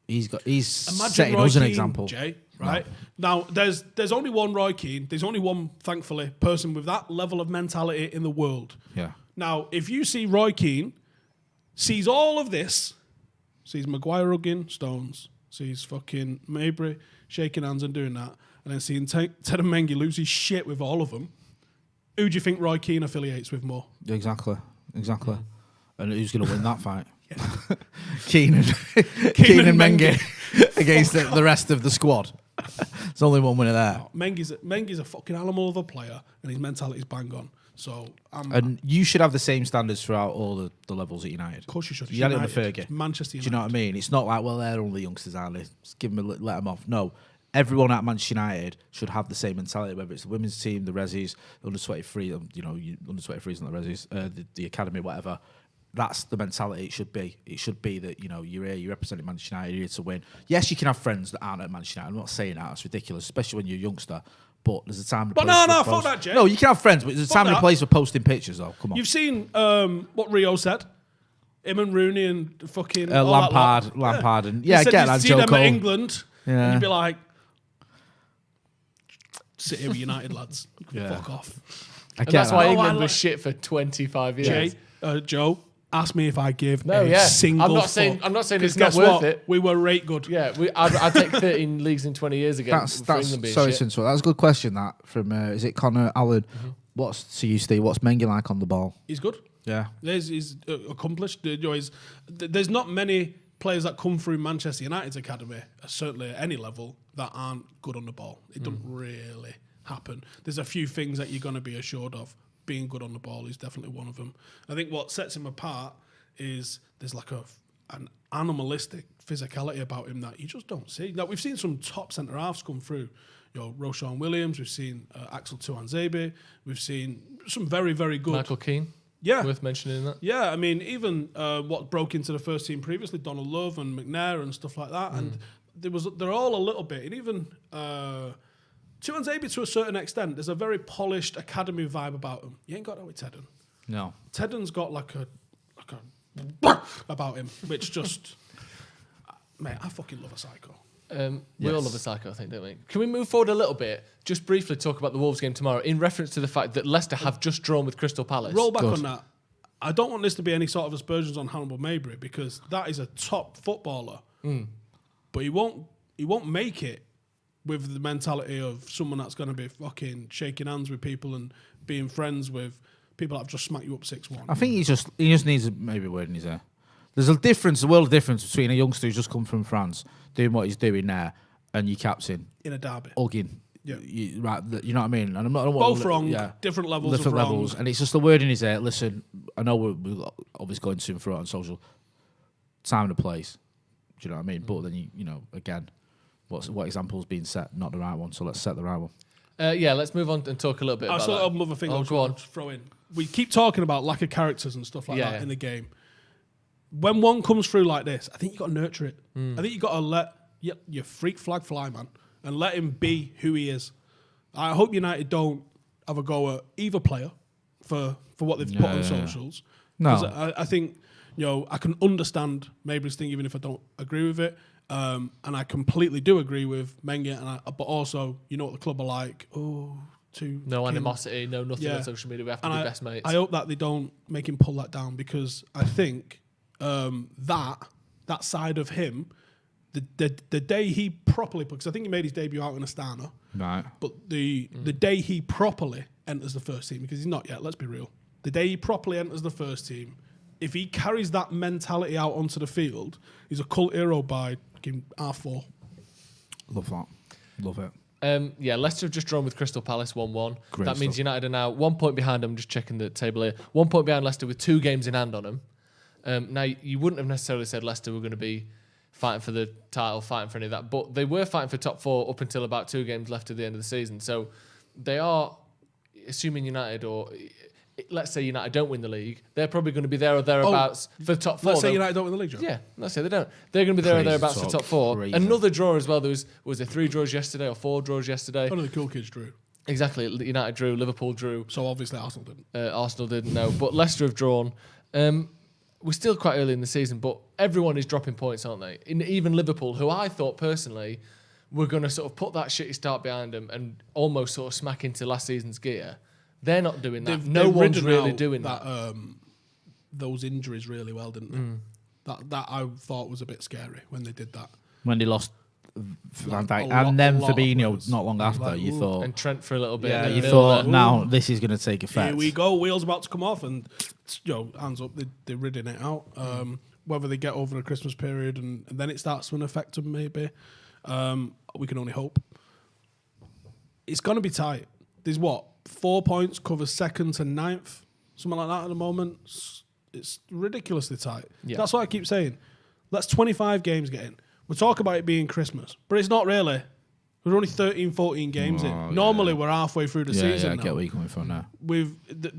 he's setting
Roy
us an
Keane,
example.
Jay, right? Now, there's only one Roy Keane. There's only one, thankfully, person with that level of mentality in the world.
Yeah.
Now, if you see Roy Keane, sees all of this, sees Maguire hugging Stones, sees fucking Mabry shaking hands and doing that, and then seeing Ted and Mengi lose his shit with all of them, who do you think Roy Keane affiliates with more?
Exactly. And who's going to win that fight? Keane and Mengi against the rest of the squad. There's only one winner there.
Mengi's a fucking animal of a player, and his mentality's bang on. So,
And you should have the same standards throughout all the levels at United.
of course you should.
You had it under
United.
Fergie.
It's Manchester
Do
United.
you know what I mean? It's not like, well, they're only youngsters, aren't they? Just give them let them off. No. Everyone at Manchester United should have the same mentality, whether it's the women's team, the Resis, the under 23, under 23s, not the Resis, the academy, whatever. That's the mentality it should be. It should be that, you're here, you're representing Manchester United, you're here to win. Yes, you can have friends that aren't at Manchester United. I'm not saying that. It's ridiculous, especially when you're a youngster. But there's a time and a
But
place.
no,
for
fuck that, Jay.
No, you can have friends, but there's a
Fuck
time and a
that.
place for posting pictures, though. Come on.
You've seen what Rio said. Him and Rooney and fucking all that
Lampard,
lot.
and
He
I
said
get
you'd
that
see
joke.
them at England,
Yeah.
and you'd be like, sit here with United lads.
Yeah.
Fuck off.
I
And
get
that's
that.
why
Oh,
England
I
was
like-
shit for 25 years.
Jay, Joe, ask me if I give
No,
a
yeah.
single
I'm not saying
fuck.
it's
'Cause
not
guess
worth
what?
it.
We were rate good.
Yeah, I'd take 13 leagues in 20 years again.
That's
for England being
sorry
shit.
to interrupt. That's a good question. That from is it Connor Allen? What's Mengi like on the ball?
He's good.
Yeah.
He's accomplished. There's not many players that come through Manchester United's academy, certainly at any level, that aren't good on the ball. It doesn't really happen. There's a few things that you're going to be assured of. Being good on the ball is definitely one of them. I think what sets him apart is there's like an animalistic physicality about him that you just don't see. Now, we've seen some top centre-halves come through. Roshan Williams, we've seen Axel Tuanzebe, we've seen some very, very good...
Michael Keane.
Yeah.
Worth mentioning that.
Yeah, I mean, even what broke into the first team previously, Donald Love and McNair and stuff like that, and they're all a little bit, and even Tuanzebe to a certain extent, there's a very polished academy vibe about him. You ain't got that with Tedden.
No.
Tedden's got like a about him, which just... Mate, I fucking love a psycho.
We all love a psycho, I think, don't we? Can we move forward a little bit? Just briefly talk about the Wolves game tomorrow in reference to the fact that Leicester have just drawn with Crystal Palace.
Roll back on that. I don't want this to be any sort of aspersions on Hannibal Mabry because that is a top footballer. But he won't make it with the mentality of someone that's going to be fucking shaking hands with people and being friends with people that have just smacked you up 6-1.
I think he just needs maybe a word in his ear. There's a world of difference between a youngster who's just come from France doing what he's doing there and your captain
in a derby
hugging.
Yeah.
You know what I mean? And I'm not
both wrong, different levels of wrong.
And it's just a word in his ear. Listen, I know we're obviously going to and through it on social. Time and a place. Do you know what I mean? But then again, what example's being set? Not the right one. So let's set the right one.
Let's move on and talk a little bit about that.
Another thing I was
go
going
on.
to throw in. We keep talking about lack of characters and stuff like that in the game. When one comes through like this, I think you got to nurture it. I think you got to let your freak flag fly, man, and let him be who he is. I hope United don't have a go at either player for what they've put on socials. No, I think I can understand Mabry's thing, even if I don't agree with it. And I completely do agree with Mengi, but also what the club are like. No
animosity, no nothing on social media. We have to be best mates.
I hope that they don't make him pull that down because I think that side of him, the day he properly, because I think he made his debut out in Astana,
right?
But the day he properly enters the first team, because he's not yet. Let's be real. The day he properly enters the first team, if he carries that mentality out onto the field, he's a cult hero by R4.
Love that. Love it.
Leicester have just drawn with Crystal Palace 1-1.
Great
that means
stuff.
United are now 1 point behind them. I'm just checking the table here. 1 point behind Leicester with 2 games in hand on them. Now, you wouldn't have necessarily said Leicester were going to be fighting for the title, fighting for any of that, but they were fighting for top 4 up until about 2 games left at the end of the season. So they are, assuming United, or let's say United don't win the league, they're probably going to be there or thereabouts for top 4.
Let's say United don't win the league, Joe.
Yeah, let's say they don't. They're going to be there or thereabouts for top 4.
Crazy.
Another draw as well. There was there 3 draws yesterday or 4 draws yesterday?
One of the cool kids drew.
Exactly. United drew, Liverpool drew.
So obviously Arsenal didn't.
Arsenal didn't, no. But Leicester have drawn. We're still quite early in the season, but everyone is dropping points, aren't they? Even Liverpool, who I thought personally were going to sort of put that shitty start behind them and almost sort of smack into last season's gear. They're not doing that. No one's really doing that.
Those injuries really well, didn't they? That I thought was a bit scary when they did that.
When they lost Van Dijk and then Fabinho not long after, you thought.
And Trent for a little bit.
Yeah, you thought, now this is going to take effect.
Here we go, wheels about to come off, and hands up, they're ridding it out. Whether they get over the Christmas period and then it starts to affect them, maybe. We can only hope. It's going to be tight. There's 4 points covers 2nd to 9th, something like that at the moment. It's ridiculously tight. Yeah. That's what I keep saying. Let's 25 games get in. We'll talk about it being Christmas, but it's not really. We're only 13, 14 games in. Normally, we're halfway through the season.
I get where you're coming from now.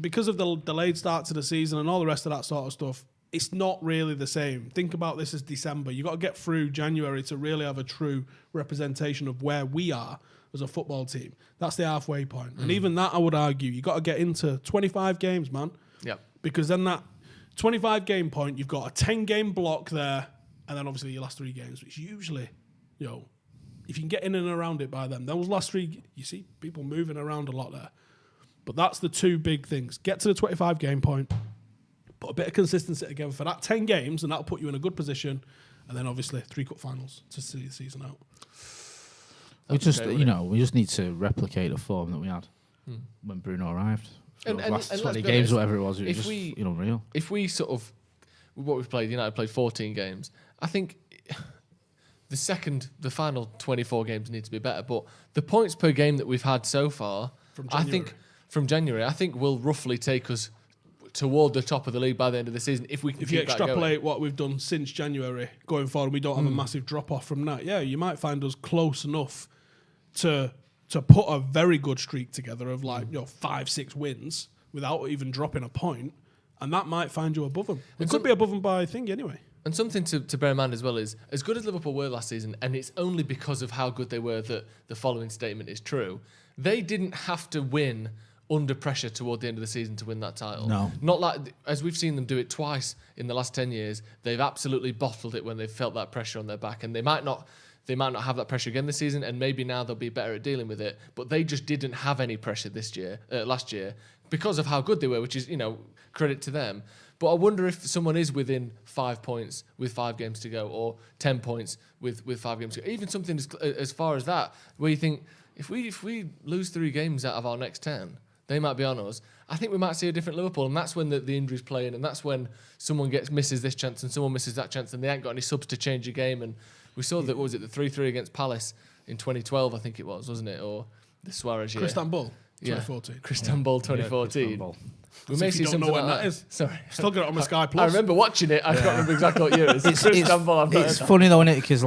Because of the delayed start to the season and all the rest of that sort of stuff, it's not really the same. Think about this as December. You've got to get through January to really have a true representation of where we are as a football team. That's the halfway point. And even that, I would argue, you've got to get into 25 games, man.
Yep.
Because then that 25 game point, you've got a 10 game block there, and then obviously your last 3 games, which usually, if you can get in and around it by then, those last 3, you see people moving around a lot there. But that's the 2 big things. Get to the 25 game point, put a bit of consistency together for that 10 games, and that'll put you in a good position. And then obviously 3 cup finals to see the season out.
We just need to replicate the form that we had when Bruno arrived. last
and
20 games, whatever it was. It was just unreal.
If we sort of what we've played, United played 14 games. I think the final 24 games need to be better. But the points per game that we've had so far, from January, I think will roughly take us toward the top of the league by the end of the season if we can.
If you extrapolate what we've done since January going forward, we don't have a massive drop off from that. Yeah, you might find us close enough to put a very good streak together of 5-6 wins without even dropping a point, and that might find you above them. It could be above them by anyway.
And something to bear in mind as well is, as good as Liverpool were last season, and it's only because of how good they were that the following statement is true, they didn't have to win under pressure toward the end of the season to win that title.
No.
Not like, as we've seen them do it twice in the last 10 years, they've absolutely bottled it when they've felt that pressure on their back, and they might not have that pressure again this season, and maybe now they'll be better at dealing with it, but they just didn't have any pressure last year because of how good they were, which is, credit to them. But I wonder if someone is within 5 points with 5 games to go, or 10 points with 5 games to go. Even something as far as that, where you think, if we lose 3 games out of our next 10, they might be on us. I think we might see a different Liverpool, and that's when the injuries play in, and that's when someone misses this chance and someone misses that chance, and they ain't got any subs to change a game. And we saw that, what was it, the 3-3 against Palace in 2012, I think it was, wasn't it? Or the Suarez year.
Istanbul, 2014.
Istanbul 2014.
Istanbul.
We may see something like that. Sorry.
Still got it on my Sky Plus.
I remember watching it. I can't remember exactly what year it is.
It's funny though, isn't it? Because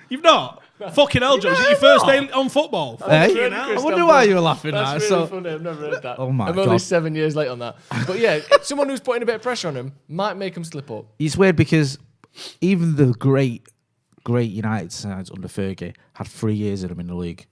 You've not? Fucking hell, Joe. Is it your first day on football?
Hey? I wonder why you were laughing at
that. That's really funny. I've never heard that.
Oh my God.
I'm only 7 years late on that. But yeah, someone who's putting a bit of pressure on him might make him slip up.
It's weird because even the great United sides under Fergie had 3 years of them in the league.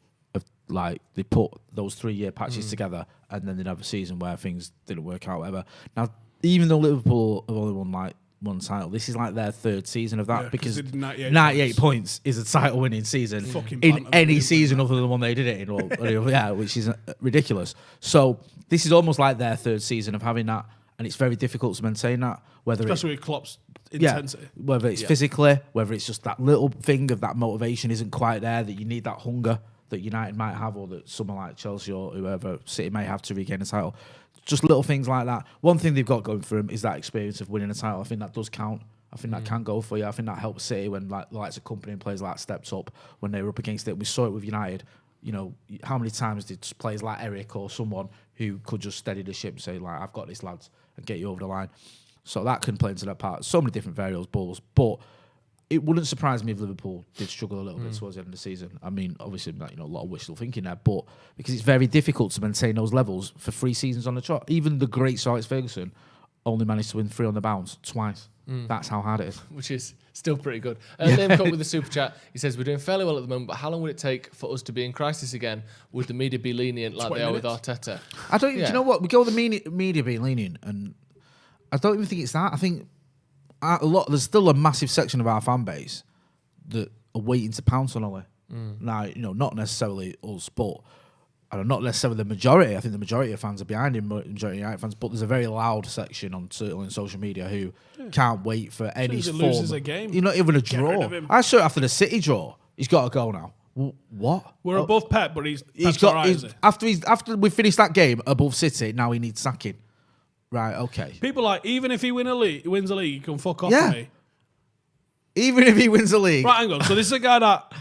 They put those 3-year patches together, and then they'd have a season where things didn't work out, whatever. Now, even though Liverpool have only won one title, this is their 3rd season of that, because 98 points is a title winning season in any season other than the one they did it in, which is ridiculous. So this is almost like their 3rd season of having that, and it's very difficult to maintain that,
especially with Klopp's intensity.
Whether it's physically, whether it's just that little thing of that motivation isn't quite there, that you need that hunger that United might have, or that someone like Chelsea or whoever City may have to regain a title. Just little things like that. One thing they've got going for them is that experience of winning a title. I think that does count. I think that can go for you. I think that helps City when the likes of Company and players like that stepped up when they were up against it. We saw it with United. How many times did players like Eric or someone who could just steady the ship and say, I've got this, lads, and get you over the line. So that can play into that part. So many different variables, but it wouldn't surprise me if Liverpool did struggle a little bit towards the end of the season. I mean, obviously, a lot of wishful thinking there, but because it's very difficult to maintain those levels for 3 seasons on the trot. Even the great Sir Alex Ferguson only managed to win 3 on the bounce twice. That's how hard it is.
Which is still pretty good. Liam Cook with the super chat. He says, we're doing fairly well at the moment, but how long would it take for us to be in crisis again? Would the media be lenient like they are with Arteta?
Do you know what? We go with the media being lenient, and I don't even think it's that. I think there's still a massive section of our fan base that are waiting to pounce on Ole. Now, not necessarily us, but not necessarily the majority. I think the majority of fans are behind him, majority of United fans, but there's a very loud section certainly on social media who can't wait for any form.
Loses a game.
Not even a draw. I saw it after the City draw. He's got to go now. What?
We're above Pep, but he's
got after we finished that game above City. Now he needs sacking. Right, okay.
People even if he wins a league, he can fuck off me.
Even if he wins a league.
Right, hang on. So this is a guy that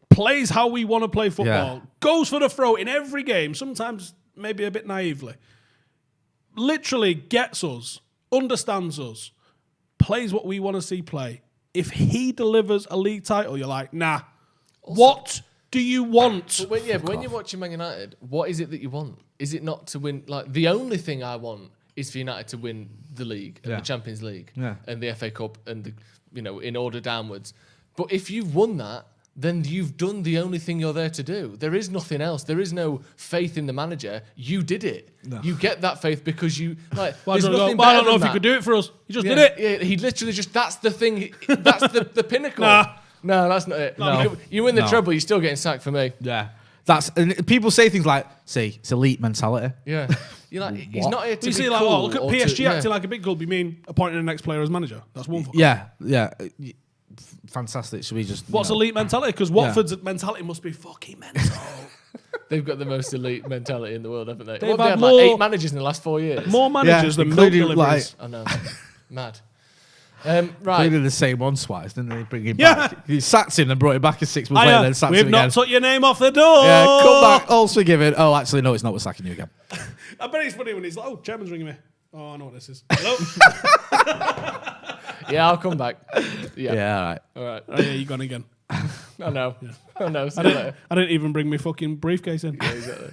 plays how we want to play football, goes for the throw in every game, sometimes maybe a bit naively, literally gets us, understands us, plays what we want to see play. If he delivers a league title, you're like, nah. Also, what do you want?
But when you're watching Man United, what is it that you want? Is it not to win? The only thing I want is for United to win the league and the Champions League and the FA Cup and in order downwards. But if you've won that, then you've done the only thing you're there to do. There is nothing else. There is no faith in the manager. You did it. No. You get that faith because you there's nothing better
I don't know if
that.
he could do it for us. He just did it.
Yeah, he literally that's the thing. That's the pinnacle. No, that's not it. No. You win the treble, you're still getting sacked for me.
Yeah. And people say things like, "See, it's elite mentality."
Yeah, you're like, he's not here to
you
be
see,
cool.
Look at PSG acting like a big club. You mean appointing the next player as manager? That's one.
Yeah. Fantastic. Should we just?
What's elite mentality? Because Watford's mentality must be fucking mental.
They've got the most elite mentality in the world, haven't they?
They've
They
had
had like
more-
8 managers in the last 4 years.
More managers than milk
including,
deliveries.
I know. Mad. Right.
Including the same one twice, didn't they? Bring him
Yeah.
back. He sacked him and brought him back 6 months later, then sacked
We've
him
not
again.
took your name off the door.
Yeah, come back, all's forgiven. Oh, actually, no, it's not. We're sacking you again.
I bet it's funny when he's like, "Oh, chairman's ringing me." Oh, I know what this is. Hello.
Yeah, I'll come back. Yeah.
Yeah, all right.
All right.
Oh yeah, you gone again.
I know. I know. See
I
you
didn't,
later.
I didn't even bring my fucking briefcase in.
Yeah, exactly.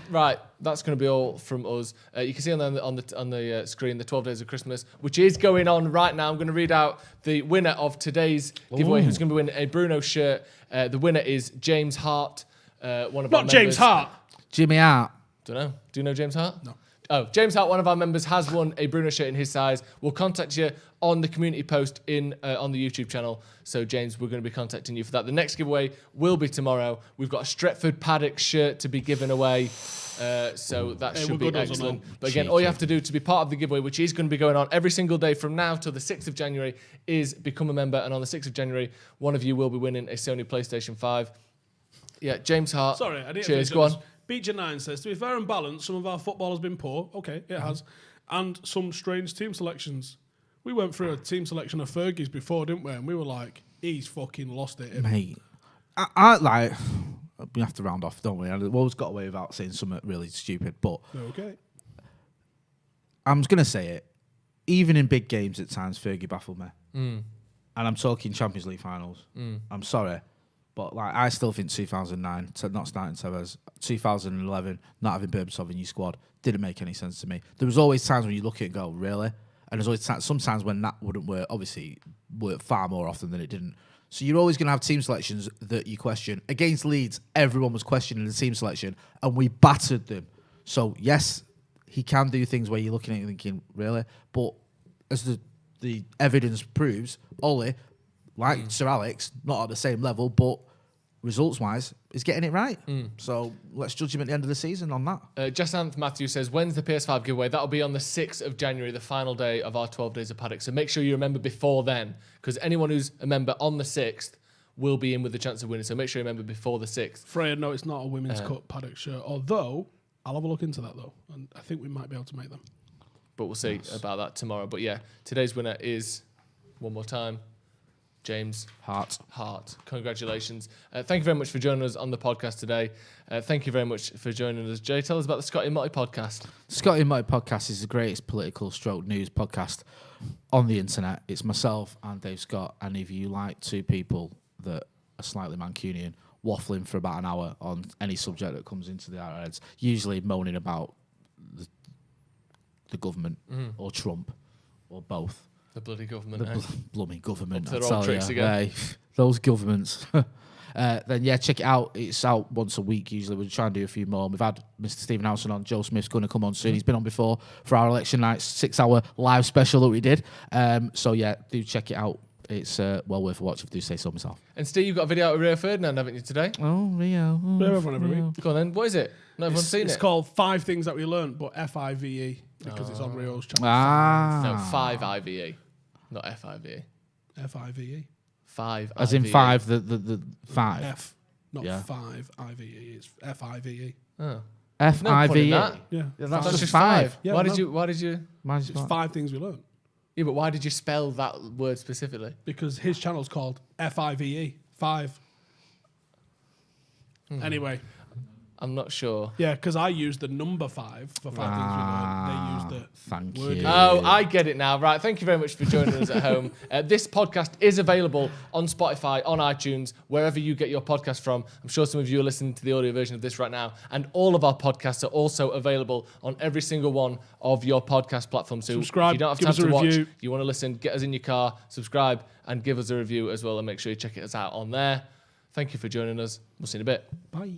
Right, that's going to be all from us. You can see on the screen the 12 Days of Christmas, which is going on right now. I'm going to read out the winner of today's giveaway, who's going to be winning a Bruno shirt. The winner is James Hart, one of our
Not
members.
James Hart.
Jimmy Hart.
Don't know. Do you know James Hart?
No.
Oh, James Hart, one of our members, has won a Bruno shirt in his size. We'll contact you on the community post on the YouTube channel. So, James, we're going to be contacting you for that. The next giveaway will be tomorrow. We've got a Stretford Paddock shirt to be given away. So that
Hey,
should
we're
be
good as
excellent.
well.
But again, all you have to do to be part of the giveaway, which is going to be going on every single day from now till the 6th of January, is become a member. And on the 6th of January, one of you will be winning a Sony PlayStation 5. Yeah, James Hart.
Sorry, I didn't.
Cheers,
finish
go on.
this. Beecher9 says, to be fair and balanced, some of our football has been poor. Okay, it has. And some strange team selections. We went through a team selection of Fergie's before, didn't we? And we were like, he's fucking lost it.
Mate, I like... We have to round off, don't we? I've always got away without saying something really stupid, but
Okay.
I'm going to say it. Even in big games at times, Fergie baffled me. And I'm talking Champions League finals. I'm sorry. But like, I still think 2009, not starting Tevez, 2011, not having Berbatov in your squad, didn't make any sense to me. There was always times when you look at it and go, really? And there's always sometimes when that wouldn't work. Obviously, worked far more often than it didn't. So you're always going to have team selections that you question. Against Leeds, everyone was questioning the team selection, and we battered them. So yes, he can do things where you're looking at it and thinking, really? But as the evidence proves, Ollie, like Sir Alex, not at the same level, but results-wise, is getting it right. So let's judge him at the end of the season on that.
Jasanth Matthew says, when's the PS5 giveaway? That'll be on the 6th of January, the final day of our 12 Days of Paddock. So make sure you remember before then, because anyone who's a member on the 6th will be in with the chance of winning. So make sure you remember before the 6th.
Freya, no, it's not a women's cut Paddock shirt. Although, I'll have a look into that, though. And I think we might be able to make them.
But we'll see about that tomorrow. But yeah, today's winner is, one more time, James
Hart.
Congratulations. Thank you very much for joining us on the podcast today. Thank you very much for joining us. Jay, tell us about the Scotty Motti podcast.
Scotty Motti podcast is the greatest political stroke news podcast on the internet. It's myself and Dave Scott. And if you like two people that are slightly Mancunian waffling for about an hour on any subject that comes into our heads, usually moaning about the government or Trump or both.
The bloody government.
Blooming government.
Up to their old tricks again.
Those governments. Then yeah, check it out. It's out once a week usually. We'll try and do a few more. We've had Mr. Stephen Howson on. Joe Smith's going to come on soon. He's been on before for our election night 6-hour live special that we did. So yeah, do check it out. It's well worth a watch if I do say so myself.
And Steve, you've got a video out of Rio Ferdinand, haven't you, today?
Oh, Rio.
We have everyone every week.
Go on then. What is it? Not everyone's seen
It's
it.
called 5 Things That We Learned, but FIVE, because it's on Rio's channel.
No, 5 IVE. Not FIVE.
FIVE.
5
As in
IVE.
5, the 5.
F, not
Yeah.
5 IVE. It's FIVE.
Oh.
FIVE.
No point in that.
Yeah.
that's
That's
just
just
5.
5.
Yeah,
Why
no.
did you?
Mine's
It's 5 things we learned.
Yeah, but why did you spell that word specifically?
Because his channel's called FIVE. 5. Anyway.
I'm not sure.
Yeah, because I used the number 5 for 5 things we learned. They used the
Thank
word.
you.
Oh, I get it now. Right, thank you very much for joining us at home. This podcast is available on Spotify, on iTunes, wherever you get your podcast from. I'm sure some of you are listening to the audio version of this right now. And all of our podcasts are also available on every single one of your podcast platforms. So
Subscribe,
if you don't have
give
time
us a
to watch,
review.
you want to listen, get us in your car, subscribe, and give us a review as well. And make sure you check us out on there. Thank you for joining us. We'll see you in a bit.
Bye.